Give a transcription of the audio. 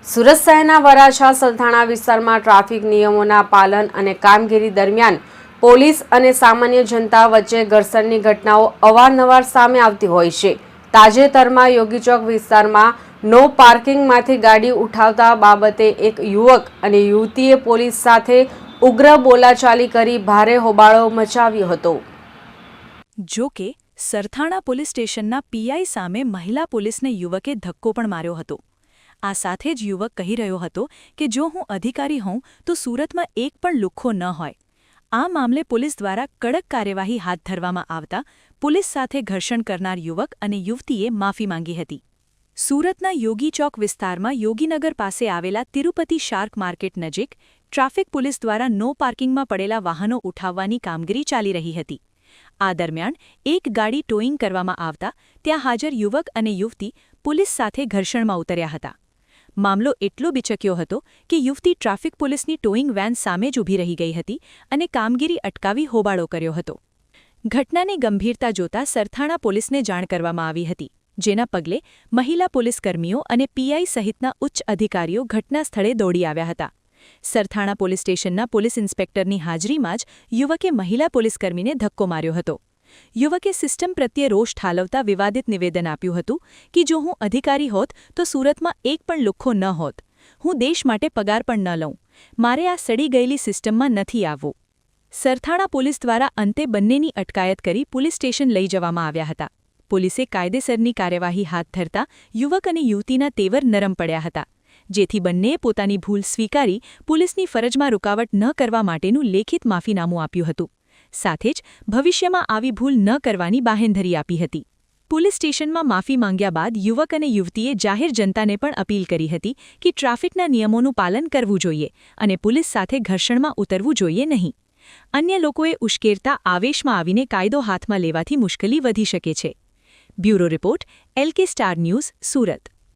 સુરત શહેરના વરાછા સલથાણા વિસ્તારમાં ટ્રાફિક નિયમોના પાલન અને કામગીરી દરમિયાન પોલીસ અને સામાન્ય જનતા વચ્ચે ઘર્ષણની ઘટનાઓ અવારનવાર સામે આવતી હોય છે। તાજેતરમાં યોગી ચોક વિસ્તારમાં નો પાર્કિંગમાંથી ગાડી ઉઠાવતા બાબતે એક યુવક અને યુવતીએ પોલીસ સાથે ઉગ્ર બોલાચાલી કરી ભારે હોબાળો મચાવ્યો હતો। જો કે સરથાણા પોલીસ સ્ટેશનના પીઆઈ સામે મહિલા પોલીસને યુવકે ધક્કો પણ માર્યો હતો। આ સાથે જ યુવક કહી રહ્યો હતો કે જો હું અધિકારી હોઉં તો સુરતમાં એક પણ લુખ્ખો ન હોય। આ મામલે પોલીસ દ્વારા કડક કાર્યવાહી હાથ ધરવામાં આવતા પોલીસ સાથે ઘર્ષણ કરનાર યુવક અને યુવતીએ માફી માંગી હતી। સુરતના યોગી ચોક વિસ્તારમાં યોગીનગર પાસે આવેલા તિરુપતિ શાર્ક માર્કેટ નજીક ટ્રાફિક પોલીસ દ્વારા નો પાર્કિંગમાં પડેલા વાહનો ઉઠાવવાની કામગીરી ચાલી રહી હતી। આ દરમિયાન એક ગાડી ટોઈંગ કરવામાં આવતા ત્યાં હાજર યુવક અને યુવતી પોલીસ સાથે ઘર્ષણમાં ઉતર્યા હતા। મામલો એટલો બિચક્યો હતો કે યુવતી ટ્રાફિક પોલીસની ટોઈંગ વેન સામે જ ઊભી રહી ગઈ હતી અને કામગીરી અટકાવી હોબાળો કર્યો હતો। ઘટનાની ગંભીરતા જોતા સરથાણા પોલીસને જાણ કરવામાં આવી હતી, જેના પગલે મહિલા પોલીસકર્મીઓ અને પીઆઈ સહિતના ઉચ્ચ અધિકારીઓ ઘટના સ્થળે દોડી આવ્યા હતા। સરથાણા પોલીસ સ્ટેશનના પોલીસ ઇન્સ્પેક્ટરની હાજરીમાં જ યુવકે મહિલા પોલીસકર્મીને ધક્કો માર્યો હતો। યુવકે સિસ્ટમ પ્રત્યે રોષ ઠાલવતા વિવાદિત નિવેદન આપ્યું હતું કે જો હું અધિકારી હોત તો સુરતમાં એક પણ લુખ્ખો ન હોત। હું દેશ માટે પગાર પણ ન લઉં। મારે આ સડી ગયેલી સિસ્ટમમાં નથી આવવું। સરથાણા પોલીસ દ્વારા અંતે બંનેની અટકાયત કરી પોલીસ સ્ટેશન લઈ જવામાં આવ્યા હતા। પોલીસે કાયદેસરની કાર્યવાહી હાથ ધરતા યુવક અને યુવતીના તેવર નરમ પડ્યા હતા, જેથી બંનેએ પોતાની ભૂલ સ્વીકારી પોલીસની ફરજમાં રૂકાવટ ન કરવા માટેનું લેખિત માફીનામું આપ્યું હતું। સાથે જ ભવિષ્યમાં આવી ભૂલ ન કરવાની બાહેંધરી આપી હતી। પોલીસ સ્ટેશનમાં માફી માંગ્યા બાદ યુવક અને યુવતીએ જાહેર જનતાને પણ અપીલ કરી હતી કે ટ્રાફિકના નિયમોનું પાલન કરવું જોઈએ અને પોલીસ સાથે ઘર્ષણમાં ઉતરવું જોઈએ નહીં। અન્ય લોકોએ ઉશ્કેરતા આવેશમાં આવીને કાયદો હાથમાં લેવાથી મુશ્કેલી વધી શકે છે। Bureau report, LK star news, Surat.